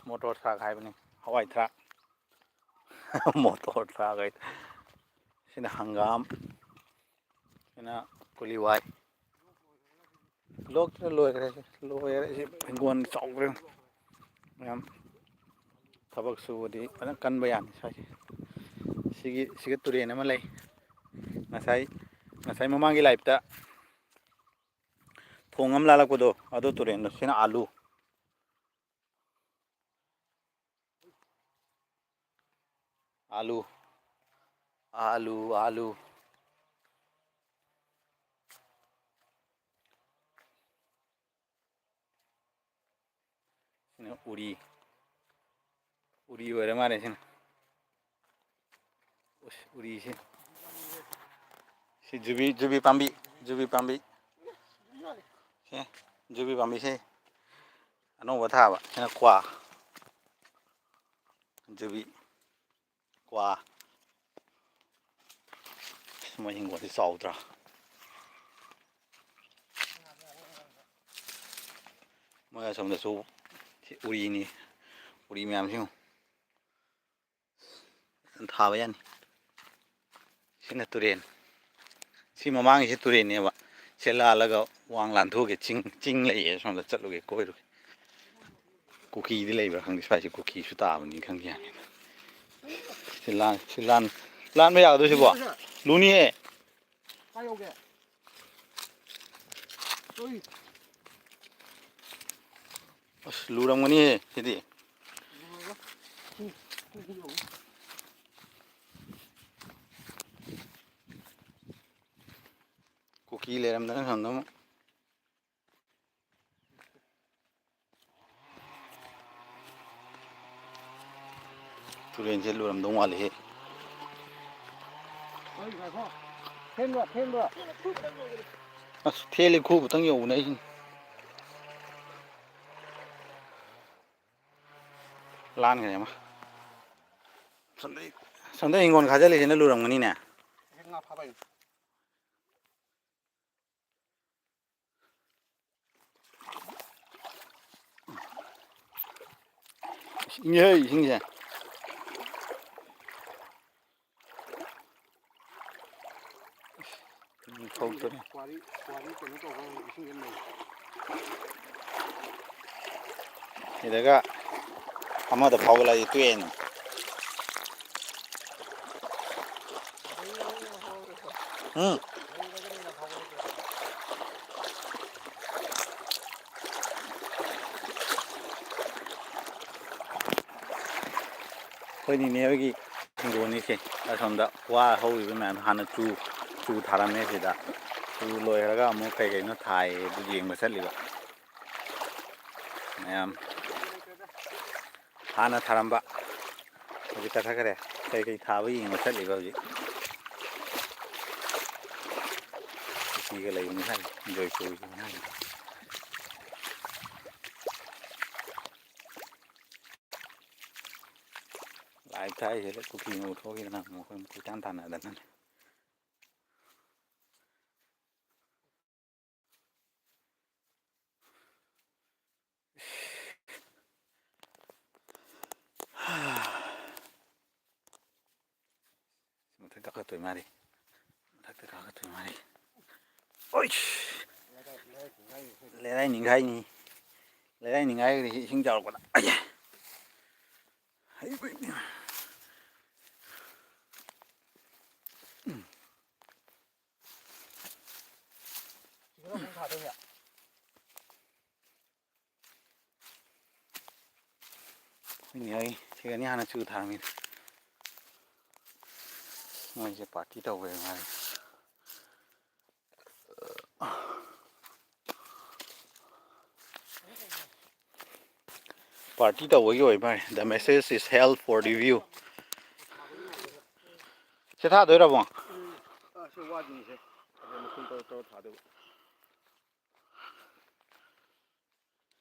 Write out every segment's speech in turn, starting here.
Motor ꯊ꯭ꯔꯥꯛ ꯍꯥꯏꯕꯅꯤ ꯍꯋꯥꯏ ꯊ꯭ꯔꯥꯛ motor ꯊ꯭ꯔꯥꯛ ꯍꯥꯏ ꯁꯤꯅ ꯍꯪꯒꯥꯝ ꯁꯤꯅ ꯀꯨꯂꯤꯋꯥꯏ ꯂꯣꯛꯇ ꯂꯣꯏꯈ꯭ꯔꯦ ꯂꯣꯏꯔꯦ ꯁꯤ ꯍꯤꯡꯒꯣꯜ ꯆꯥꯎꯈ꯭ꯔꯦ ꯃꯌꯥꯝ ꯊꯕꯛ ꯁꯨꯕꯗꯤ ꯐꯖꯅ ꯀꯟꯕ ꯌꯥꯅꯤ ꯁ꯭ꯋꯥꯏꯁꯦ ꯁꯤꯒ ꯇꯨꯔꯦꯟ ꯑꯃ ꯂꯩ ꯉꯁꯥꯏ ꯃꯃꯥꯡꯒꯤ ꯂꯥꯏꯐꯇ ꯊꯣꯡ ꯑꯃ ꯂꯥꯜꯂꯛꯄꯗꯣ ꯑꯗꯨ ꯇꯨꯔꯦꯟꯗꯣ ꯁꯤꯅ ꯑꯥꯂꯨ ꯑꯥꯂꯨ ꯁꯤꯅ ꯎꯔꯤ ꯑꯣꯏꯔ ꯃꯥꯜꯂꯦ ꯁꯤꯅ ꯎꯔꯤꯁꯦ ꯁꯤ ꯖꯨꯕꯤ ꯄꯥꯝꯕꯤ ꯁꯤ ꯖꯨꯕꯤ ꯄꯥꯝꯕꯤꯁꯦ ꯑꯅꯧꯕ ꯊꯥꯕ ꯁꯤꯅ ꯖꯨꯕꯤ ꯀ꯭ꯋꯥ ꯃꯣꯏ ꯍꯤꯡꯒꯣꯜꯁꯦ ꯆꯥꯎꯗ꯭ꯔꯥ ꯃꯣꯏ ꯑꯁꯣꯝꯗꯁꯨ ꯎꯔꯤꯅꯤ ꯎꯔꯤ ꯃꯌꯥꯝꯁꯤ ꯊꯥꯕ ꯌꯥꯅꯤ ꯁꯤꯅ ꯇꯨꯔꯦꯟ ꯁꯤ ꯃꯃꯥꯡꯒꯤꯁꯤ ꯇꯨꯔꯦꯟꯅꯦꯕ ꯁꯤ ꯂꯥꯜꯂꯒ ꯋꯥꯡ ꯂꯥꯟꯊꯣꯛꯑꯒꯦ ꯆꯤꯡ ꯂꯩꯌꯦ ꯁꯣꯝꯗ ꯆꯠꯂꯨꯒꯦ ꯀꯣꯏꯔꯨꯒꯦ ꯀꯨꯀꯤꯗꯤ ꯂꯩꯕ꯭ꯔꯥ ꯈꯪꯗꯦ ꯁ꯭ꯋꯥꯏꯁꯦ ꯀꯨꯀꯤꯁꯨ ꯇꯥꯕꯅꯤ ꯈꯪꯗꯦ ꯂꯥꯟꯕ ꯌꯥꯒꯗꯣꯏ ꯁꯤꯕꯣ ꯂꯨꯅꯤꯍꯦ ꯑꯁ ꯂꯨꯔꯝꯒꯅꯤꯍꯦ ꯁꯤꯗꯤ ꯀꯨꯀꯤ ꯂꯩꯔꯝꯗꯅ ꯁꯣꯝꯗ ꯑꯃꯨꯛ ꯇꯨꯔꯦꯟꯁꯦ ꯂꯨꯔꯝꯗꯧ ꯃꯥꯜꯂꯤꯍꯦ ꯑꯁ ꯊꯦꯜꯂꯤ ꯈꯨꯎ ꯌꯧꯕꯅꯦ ꯑꯩꯁꯤꯅ ꯂꯥꯟꯈ꯭ꯔꯦ ꯑꯃ ꯁꯣꯝꯗ ꯍꯤꯡꯒꯣꯜ ꯈꯥꯖꯤꯜꯂꯤꯁꯤꯅ ꯂꯨꯔꯝꯒꯅꯤꯅꯦ ꯏꯪꯉꯦꯍꯦ ꯏꯁꯤꯡꯁꯦ ꯁꯤꯗꯒ ꯑꯃꯗ ꯐꯥꯎꯒꯠꯂꯛꯑꯗꯤ ꯇꯣꯛꯑꯦꯅꯦ ꯑꯩꯈꯣꯏ ꯅꯤꯅꯦ ꯍꯣꯏꯒꯤ ꯍꯤꯡꯒꯣꯜꯅꯤꯁꯦ ꯑꯁꯣꯝꯗ ꯋꯥ ꯍꯧꯔꯤꯕ ꯃꯌꯥꯝ ꯍꯥꯟꯅ ꯆꯨ ꯊꯥꯔꯝꯃꯦ ꯁꯤꯗ ꯆꯨ ꯂꯣꯏꯔꯒ ꯑꯃꯨꯛ ꯀꯩꯅꯣ ꯊꯥꯏꯌꯦ ꯑꯗꯨ ꯌꯦꯡꯕ ꯆꯠꯂꯤꯕ ꯃꯌꯥꯝ ꯍꯥꯟꯅ ꯊꯥꯔꯝꯕ ꯍꯧꯖꯤꯛ ꯀꯛꯊꯠꯈ꯭ꯔꯦ ꯀꯩꯀꯩ ꯊꯥꯕ ꯌꯦꯡꯕ ꯆꯠꯂꯤꯕ ꯍꯧꯖꯤꯛ ꯀꯨꯀꯤꯒ ꯂꯩꯕꯅꯤ ꯍꯥꯏ ꯖꯣꯏꯄꯨꯔꯒꯤ ꯍꯥꯏ ꯂꯥꯏꯐ ꯊꯥꯛꯏꯁꯤꯗ ꯀꯨꯀꯤꯅ ꯎꯊꯣꯛꯈꯤꯗꯅ ꯑꯩꯈꯣꯏ ꯀꯣꯏꯇꯥꯟ ꯇꯥꯟꯅꯗꯅꯅꯦ ꯃꯊꯛꯇ ꯀꯥꯈꯠꯇꯣꯏ ꯃꯥꯜꯂꯤ ꯂꯩꯔꯥꯏ ꯅꯤꯡꯈꯥꯏꯅꯤ ꯂꯩꯔꯥꯏ ꯅꯤꯡꯈꯥꯏꯈ꯭ꯔꯦ ꯏꯁꯤꯡ ꯆꯥꯎꯔꯛꯄꯗ ꯁꯤꯒꯅꯤ ꯍꯥꯟꯅ ꯆꯨ ꯊꯥꯔꯝꯃꯤꯗ ꯃꯣꯏꯁꯦ ꯄꯥꯔꯇꯤ ꯇꯧꯕ ꯃꯥꯜꯂꯤ ꯄꯥꯔꯇꯤ ꯇꯧꯕꯒꯤ ꯑꯣꯏ ꯃꯥꯜꯂꯦ ꯗ ꯃꯦꯁꯦꯖ ꯏꯁ ꯍꯦꯜ ꯐꯣꯔ ꯔꯤꯚꯤꯌꯨ ꯁꯤ ꯊꯥꯗꯣꯏꯔꯕꯣ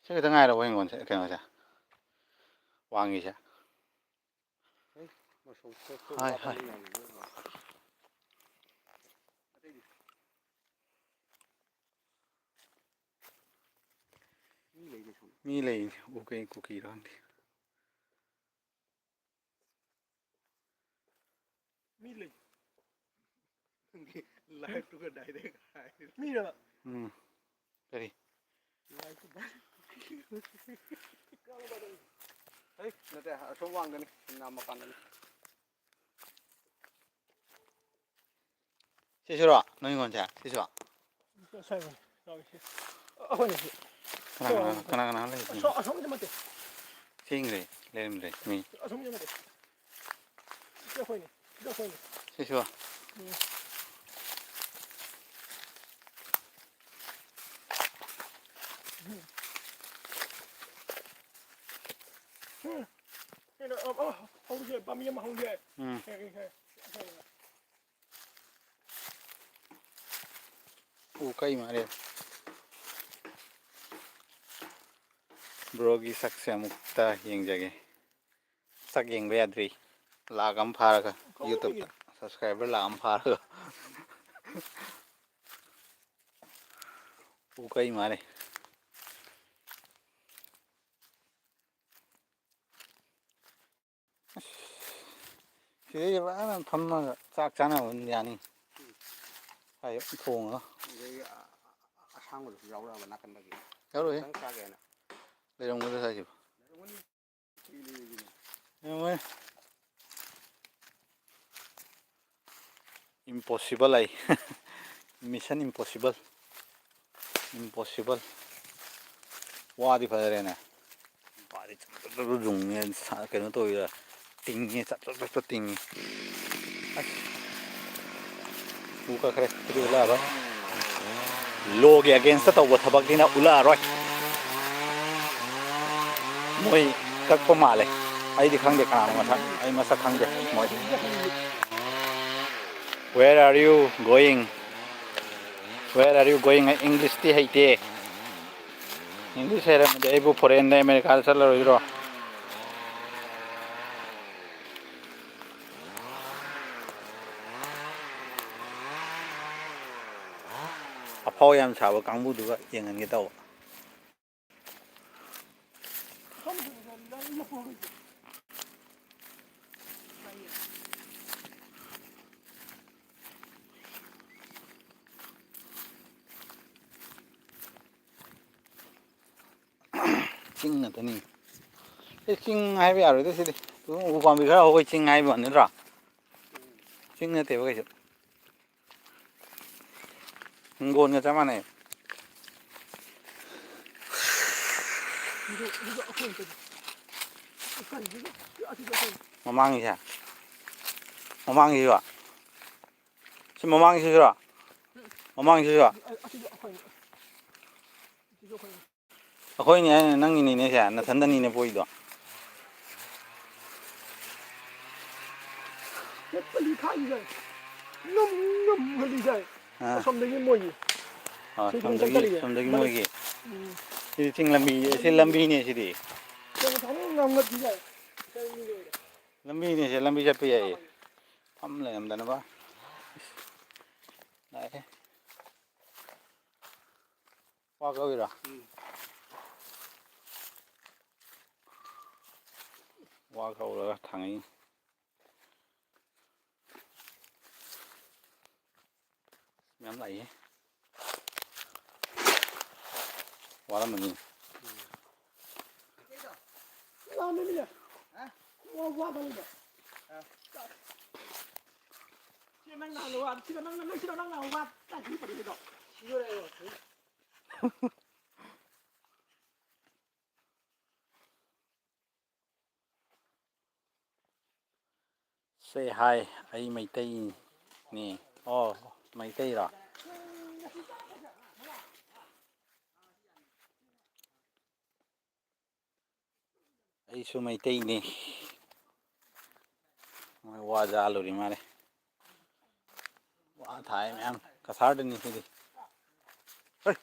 ꯁꯤ ꯈꯛꯇ ꯉꯥꯏꯔꯕꯣ ꯍꯤꯡꯒꯣꯜꯁꯦ ꯀꯩꯅꯣꯁꯦ ꯋꯥꯡꯉꯤꯁꯦ ꯍꯣꯏ ꯃꯤ ꯂꯩ ꯀꯨꯀꯤꯔ ꯈꯪꯗꯦ มีเลย ไลฟ์ทุกได้ได้ขาย มีเลย Jadi. ไลฟ์ทุกได้ เฮ้ยนั่นแต่ช่วงว่างกันนี่นำมาปันกัน Siswa, nani konca? Siswa. ใช่ไหมใช่เอาไปเลย Kena lagi. เอาสองจะมาเตะ Singre, lemre, mi. เอาสองจะมาเตะเจ้าคนนี้เจ้าคนนี้ Siswa. นี่เราเอาเยอะบะหมี่มาห้องเยอะ ใช่ Ukai mare. Brogi sakse mukta yang jage. Sak yang beadri. Lagam pharaga YouTube subscriber lagam pharaga. Ukai mare. Sini mana phamma sak chana yani. Hay thong đó. Sang rồi rau ra mà nátกันได้ Đâu rồi? ตั้งตาแกน่ะ Đây đồng người sao chịu? นี่นี่ Nhưng mà impossible này. Mission impossible. Impossible. Quá đi phải rồi nè. Quá đi chắc dùng cái nó tôi là tình như chắc tình. Buka kare itu ulah apa? Logi against atau buat habak dina ulah roy. Moi kak pemale. Ai di khang de kana masak. Ai masak khang de. Moi. Where are you going? Where are you going? English ti hai te. English era me de ibu foreign de America sal ro. Phao yam chào cán bộ được yên anh cái tàu. Chinh là thế này. Cái chinh hai bây giờ rồi thế đi. Tôi không quan bị cái nào với chinh hai bọn nữa rồi. Chinh là thế vậy chứ. Ngôn cái sao mà này. Mà mang gì hả? Mà mang gì vậy? Xin mà mang gì rồi? Mà mang gì rồi? Khôi này năng nhìn này sao? Nó thân thân nhìn bôi đó. 빨리 가 이제. 너무 흘리 যায়. 섬들이 뭐지? 섬들이 뭐지? 이 람비 này gì đi? Lambi này lambi chấp vậy. Thăm lại làm đàn bà. Đấy. Qua câu rồi. Qua câu rồi thằng ấy. Nhắm lại. Qua đó mình. 와 가는데. 지금 나는 와, 지금 나는 싫어 나는 와, 딱 이거리도. 이거래요. Say hi, ai mày tây nè. Oh, mày tây rồi. Ai số mày tây nè. Qua ra rồi mà đấy. Qua thái mẹ em, cả sáu đứa đi đi. Ơi,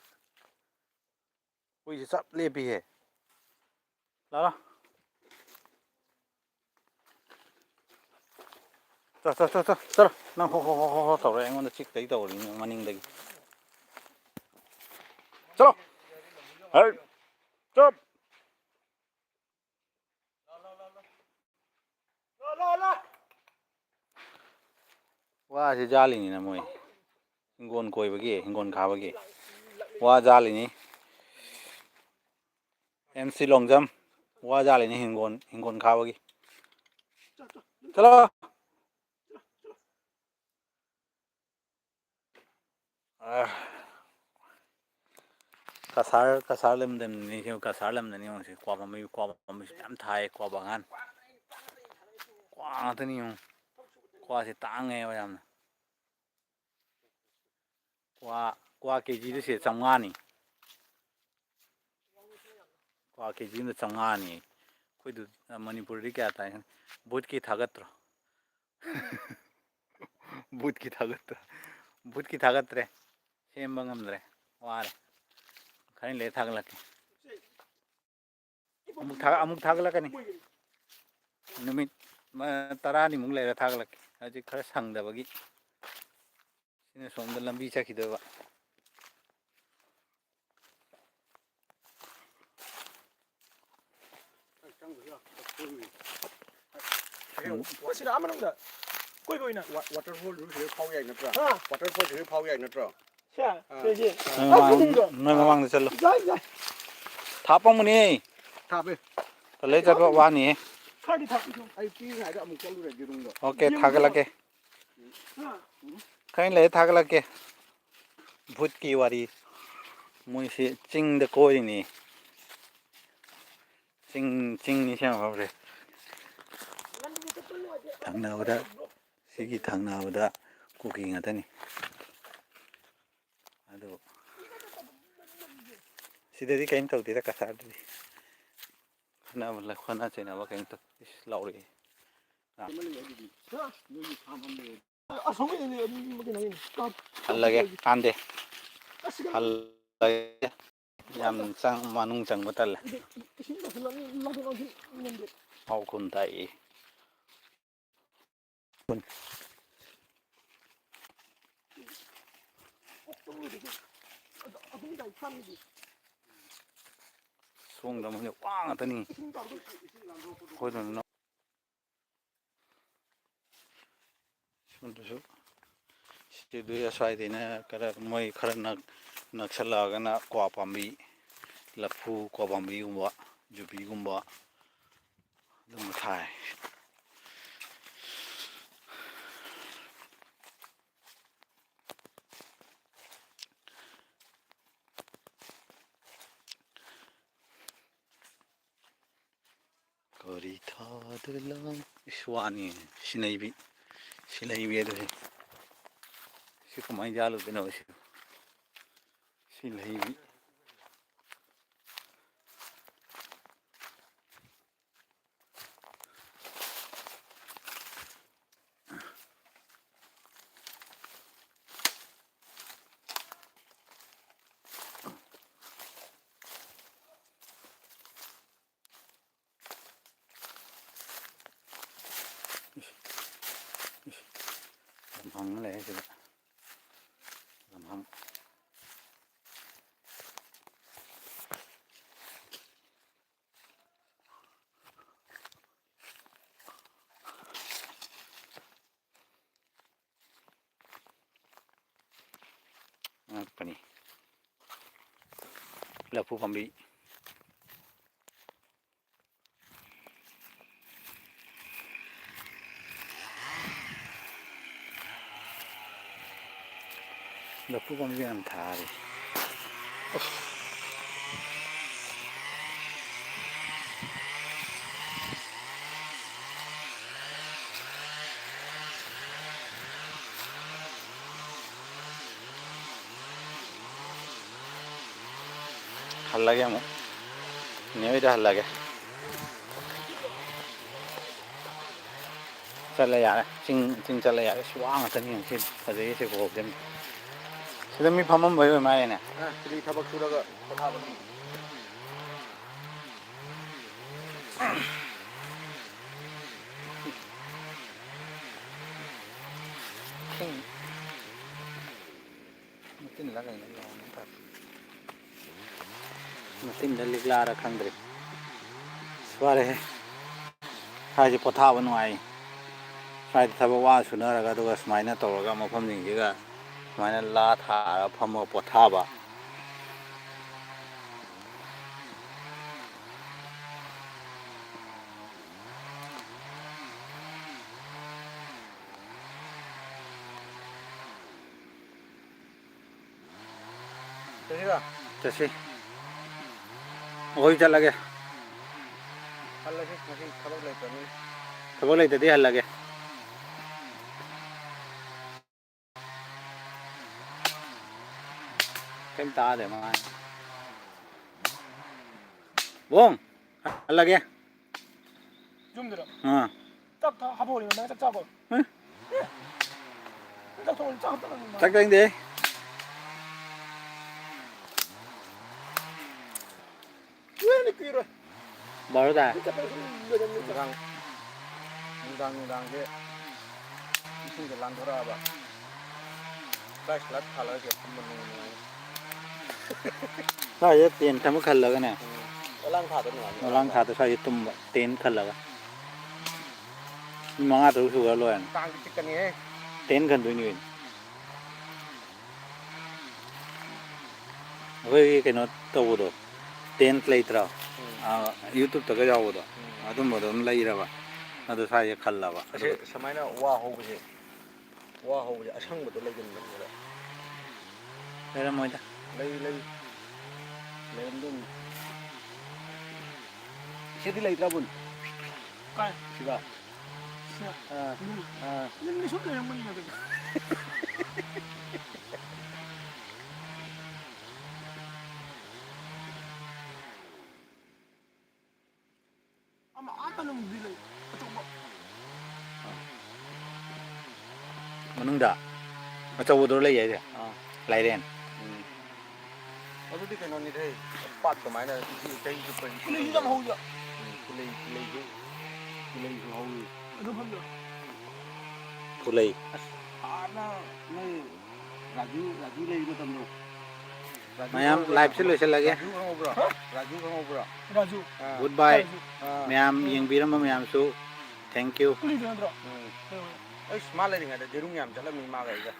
ui sắp lê bì hè. Đó. Chờ, nó ho tàu rồi anh muốn chiếc đấy tàu đi mà ninh đây. Chờ. Hey, stop. ꯋꯥꯁꯤ ꯌꯥꯜꯂꯤꯅꯤꯅ ꯃꯣꯏ ꯍꯤꯡꯒꯣꯜ ꯀꯣꯏꯕꯒꯤ ꯍꯤꯡꯒꯣꯜ ꯈꯥꯕꯒꯤ ꯋꯥ ꯌꯥꯜꯂꯤꯅꯤ MC Longjam ꯋꯥ ꯌꯥꯜꯂꯤꯅꯤ ꯍꯤꯡꯒꯣꯜ ꯈꯥꯕꯒꯤ ꯆꯠꯂꯣ ꯀꯁꯥꯔ ꯂꯝꯗꯝꯅꯤ ꯀꯁꯥꯔ ꯂꯝꯗꯅꯤ ꯌꯦꯡꯉꯨꯁꯤ ꯀ꯭ꯋꯥ ꯄꯥꯝꯕꯤꯁꯨ ꯌꯥꯝ ꯊꯥꯏ ꯀ꯭ꯋꯥ ꯕꯒꯥꯟ ꯀ꯭ꯋꯥ ꯉꯥꯛꯇꯅꯤ ꯌꯦꯡꯉꯨ ꯀ꯭ꯋꯥꯁꯤ ꯇꯥꯡꯉꯦꯕ ꯌꯥꯝꯅ ꯀ꯭ꯋꯥ KGꯗ ꯁꯤ 150ꯅꯤ ꯀ꯭ꯋꯥ KG ꯑꯃꯗ 150ꯅꯤ ꯑꯩꯈꯣꯏꯗꯨ ꯃꯅꯤꯄꯨꯔꯗꯤ ꯀꯌꯥ ꯇꯥꯏ ꯕꯨꯠꯀꯤ ꯊꯥꯒꯠꯇ꯭ꯔꯣ ꯕꯨꯠꯀꯤ ꯊꯥꯒꯠꯇ꯭ꯔꯦ ꯁꯦꯝꯕ ꯉꯝꯗ꯭ꯔꯦ ꯋꯥꯔꯦ ꯈꯔ ꯂꯩꯔ ꯊꯥꯒꯠꯂꯛꯀꯦ ꯑꯃꯨꯛ ꯊꯥꯒꯠꯂꯛꯀꯅꯤ ꯅꯨꯃꯤꯠ 10ꯅꯤꯃꯨꯛ ꯂꯩꯔ ꯊꯥꯒꯠꯂꯛꯀꯦ ꯍꯧꯖꯤꯛ ꯈꯔ ꯁꯪꯗꯕꯒꯤ ꯁꯤꯅ ꯁꯣꯝꯗ ꯂꯝꯕꯤ ꯆꯠꯈꯤꯗꯣꯏꯕ ꯁꯤꯗ ꯃꯅꯨꯡꯗ ꯀꯣꯏꯕ ꯑꯣꯏꯅ ꯋꯥꯇꯔꯐꯣꯜꯗꯨ ꯁꯤꯗ ꯐꯥꯎ ꯌꯥꯏ ꯅꯠꯇ꯭ꯔꯣ ꯋꯥꯇꯔꯐꯣꯜ ꯁꯤꯗ ꯐꯥꯎ ꯌꯥꯏ ꯅꯠꯇ꯭ꯔꯣ ꯅꯣꯏ ꯃꯃꯥꯡꯗ ꯆꯠꯂꯨ ꯊꯥꯞꯄꯝꯒꯅꯤ ꯊꯥꯞꯄꯦ ꯂꯩ ꯆꯠꯄ ꯋꯥꯅꯤꯌꯦ ꯈꯔꯗꯤ ꯊꯥꯞꯄꯤꯁꯨ ꯑꯩ ꯄꯤꯔꯤꯉꯩꯗ ꯑꯃꯨꯛ ꯆꯠꯂꯨꯔꯦ ꯌꯦꯔꯨꯝꯗꯣ ꯑꯣꯀꯦ ꯊꯥꯒꯠꯂꯛꯀꯦ ꯈꯔ ꯂꯩꯔ ꯊꯥꯒꯠꯂꯛꯀꯦ ꯚꯨꯠꯀꯤ ꯋꯥꯔꯤ ꯃꯣꯏꯁꯤ ꯆꯤꯡꯗ ꯀꯣꯏꯔꯤꯅꯤ ꯆꯤꯡꯅꯤ ꯁꯦꯝ ꯃꯐꯝꯁꯦ ꯊꯪꯅꯕꯗ ꯁꯤꯒꯤ ꯊꯪꯅꯕꯗ ꯀꯨꯀꯤ ꯉꯥꯛꯇꯅꯤ ꯑꯗꯨ ꯁꯤꯗꯗꯤ ꯀꯔꯤꯝ ꯇꯧꯗꯦꯗ ꯀꯁꯥꯔꯗꯗꯤ ꯈꯠꯅ ꯆꯩꯅꯕ ꯀꯔꯤꯝ ꯇꯧꯗꯦ ꯂꯥꯎꯔꯛꯏ ꯍꯜꯂꯒꯦ ꯀꯥꯟꯗꯦ ꯍꯜꯂꯒꯦ ꯌꯥꯝ ꯃꯅꯨꯡ ꯆꯪꯕ ꯇꯜꯂꯦ ꯄꯥꯎꯈꯨꯝ ꯇꯥꯛꯏ ꯁꯣꯡꯗ ꯃꯣꯏꯁꯦ ꯋꯥ ꯉꯥꯛꯇꯅꯤ ꯑꯩꯈꯣꯏꯗꯅ ꯁꯣꯝꯗꯁꯨ ꯁꯤꯗꯤ ꯑꯁ꯭ꯋꯥꯏꯗꯩꯅ ꯃꯣꯏ ꯈꯔ ꯅꯛꯁꯜꯂꯛꯑꯒꯅ ꯀ꯭ꯋꯥ ꯄꯥꯝꯕꯤ ꯂꯐꯨ ꯀ꯭ꯋꯥ ꯄꯥꯝꯕꯤꯒꯨꯝꯕ ꯌꯨꯕꯤꯒꯨꯝꯕ ꯑꯗꯨꯝꯕ ꯊꯥꯏ ꯀꯔꯤ ꯊꯥꯗ ꯏꯁꯋꯥꯅꯤ ꯁꯤꯂꯩꯕꯤ ꯑꯗꯨ ꯁꯤ ꯀꯃꯥꯏꯅ ꯌꯥꯜꯂꯨꯗꯣꯏꯅꯣ ꯁꯤꯂꯩꯕꯤ ꯂꯝꯍꯥꯡ ꯂꯩ ꯁꯤꯗ ꯂꯝꯍꯥꯡ ꯑꯉꯛꯄꯅꯤ ꯂꯐꯨ ꯄꯥꯝꯕꯤ ꯂꯐꯨ ꯄꯥꯝꯕꯤ ꯌꯥꯝ ꯊꯥꯔꯤ ꯍꯜꯂꯒꯦ ꯑꯃꯨꯛ ꯅꯦ ꯍꯣꯏꯗ ꯍꯜꯂꯒꯦ ꯆꯠꯂꯦ ꯌꯥꯔꯦ ꯆꯤꯡ ꯆꯠꯂꯦ ꯌꯥꯔꯦ ꯋꯥ ꯉꯥꯛꯇꯅꯤ ꯁꯤ ꯐꯖꯩ ꯁꯤ ꯈꯨꯍꯧꯁꯤ ꯁꯤꯗ ꯃꯤ ꯐꯝꯃꯝꯕꯩ ꯑꯣꯏ ꯃꯥꯜꯂꯦꯅꯦ ꯁꯤꯗꯤ ꯊꯕꯛ ꯁꯨꯔꯒ ꯄꯣꯊꯥꯕꯅꯤ ꯃꯆꯤꯟꯗ ꯂꯤꯛꯂꯥꯔ ꯈꯪꯗ꯭ꯔꯦ ꯋꯥꯔꯦꯍꯦ ꯁ꯭ꯋꯥꯏꯁꯦ ꯄꯣꯊꯥꯕ ꯅꯨꯡꯉꯥꯏ ꯁ꯭ꯋꯥꯏꯗ ꯊꯕꯛ ꯋꯥꯅ ꯁꯨꯅꯔꯒ ꯑꯗꯨꯒ ꯁꯨꯃꯥꯏꯅ ꯇꯧꯔꯒ ꯃꯐꯝꯁꯤꯡꯁꯤꯒ ꯁꯨꯃꯥꯏꯅ ꯂꯥ ꯊꯥꯔꯒ ꯐꯝꯃꯒ ꯄꯣꯊꯥꯕ ꯆꯠꯁꯤꯔ ꯆꯠꯁꯤ ꯑꯩꯈꯣꯏ ꯆꯠꯂꯒꯦ ꯍꯜꯂꯁꯤ ꯉꯁꯤ ꯊꯕꯛ ꯂꯩꯇꯕꯅꯤ ꯊꯕꯛ ꯂꯩꯇꯗꯤ ꯍꯜꯂꯒꯦ ꯀꯩꯝ ꯇꯥꯗꯦ ꯃꯥ ꯕꯣꯡ ꯍꯜꯂꯒꯦ ꯌꯨꯝꯗꯔꯣ ꯑꯥ ꯆꯥꯛ ꯍꯥꯞꯄꯛꯑꯣ ꯅꯪ ꯆꯥꯛ ꯆꯥꯕꯣ ꯆꯥꯛ ꯊꯣꯡ ꯆꯥꯛ ꯆꯥꯛ ꯆꯪꯗꯦ ꯀꯨꯏꯔꯣꯏ ꯕꯥꯔꯣ ꯇꯥꯔꯦ ꯅꯨꯡꯗꯥꯡꯁꯦ ꯏꯁꯤꯡꯁꯦ ꯂꯥꯟꯊꯣꯔꯛꯑꯕ ꯐ꯭ꯂꯥꯏꯠ ꯁ꯭ꯂꯥꯏꯠ ꯊꯥꯜꯂꯒ ꯐꯝꯕ ꯅꯨꯡꯉꯥꯏ ꯁ꯭ꯋꯥꯏꯗ ꯇꯦꯟ ꯑꯃ ꯈꯜꯂꯒꯅꯦ ꯑꯣꯂꯥꯡ ꯊꯥꯗ ꯅꯨꯡꯉꯥꯏꯅꯤ ꯑꯣꯂꯥꯡ ꯊꯥꯗ ꯁ꯭ꯋꯥꯏꯗ ꯇꯨꯝꯕ ꯇꯦꯟ ꯈꯜꯂꯒ ꯃꯤ 5 6 ꯁꯨꯒ꯭ꯔ ꯂꯣꯏꯔꯦꯅ ꯀꯥꯡꯗꯤ ꯆꯤꯛꯀꯅꯤꯍꯦ ꯇꯦꯟ ꯈꯟꯗꯣꯏꯅꯤ ꯀꯩꯅꯣ ꯑꯩꯈꯣꯏꯒꯤ ꯀꯩꯅꯣ ꯇꯧꯕꯗꯣ ꯇꯦꯟꯠ ꯂꯩꯇ꯭ꯔꯣ ꯌꯨꯇꯨꯕꯇꯒ ꯌꯥꯎꯕꯗꯣ ꯑꯗꯨꯝꯕꯗꯣ ꯑꯗꯨꯝ ꯂꯩꯔꯕ ꯑꯗꯨ ꯁ꯭ꯋꯥꯏꯁꯦ ꯈꯜꯂꯕ ꯑꯁꯤ ꯑꯗꯨꯒ ꯁꯨꯃꯥꯏꯅ ꯋꯥ ꯍꯧꯕꯁꯦ ꯑꯁꯪꯕꯗꯣ ꯂꯩꯒꯟꯕꯅꯦꯕ ꯂꯩꯔꯝꯃꯣꯏꯗ ꯂꯩ ꯂꯩꯔꯝꯗꯣꯏꯅꯤ ꯁꯤꯗꯤ ꯂꯩꯇ꯭ꯔꯕꯨꯟ ꯀꯥꯏ ꯁꯤꯗ ꯌꯨꯝꯗꯤ ꯁꯨꯝ ꯂꯩꯔꯝꯒꯅꯤ ꯑꯗꯨꯗꯤ ꯑꯃ ꯑꯥ ꯀꯩꯅꯣꯝꯗꯤ ꯂꯩ ꯑꯆꯧꯕ ꯃꯅꯨꯡꯗ ꯑꯆꯧꯕꯗꯨꯔꯣ ꯂꯩ ꯍꯥꯏꯁꯦ ꯂꯥꯏꯔꯦꯟ ꯑꯗꯨꯗꯤ ꯀꯩꯅꯣꯅꯤꯗ ꯄꯥꯠ ꯀꯃꯥꯏꯅ ꯆꯍꯤ ꯆꯨꯞꯄ ꯀꯨꯂꯩꯁꯨ ꯌꯥꯝ ꯍꯧꯖ ꯀꯨꯂꯩꯁꯨ ꯍꯧꯋꯤ ꯑꯗꯨ ꯐꯪꯗ꯭ꯔꯣ ꯄꯨꯂꯩ ꯑꯁ ꯍꯥꯟꯅ ꯅꯣꯏ ꯔꯥꯖꯨ ꯂꯩꯕ ꯃꯇꯝꯗꯣ ꯔꯥꯖꯨ ꯃꯌꯥꯝ ꯈꯪꯍꯧꯕ꯭ꯔꯥ ꯂꯥꯏꯚꯁꯦ ꯂꯣꯏꯁꯤꯜꯂꯒꯦ ꯔꯥꯖꯨ ꯈꯪꯍꯧꯕ꯭ꯔꯥ ꯔꯥꯖꯨ ꯒꯨꯗ ꯕꯥꯏ ꯔꯥꯖꯨ ꯃꯌꯥꯝ ꯌꯦꯡꯕꯤꯔꯝꯕ ꯃꯌꯥꯝꯁꯨ ꯊꯦꯡꯀ꯭ꯌꯨ ꯀꯨꯂꯩꯗꯨ ꯅꯠꯇ꯭ꯔꯣ ꯑꯩꯁ ꯃꯥ ꯂꯩꯔꯤꯉꯩꯗ ꯗꯦꯔꯨꯡ ꯌꯥꯝ ꯆꯠꯂꯝꯃꯤ ꯃꯥꯒ ꯑꯩꯒ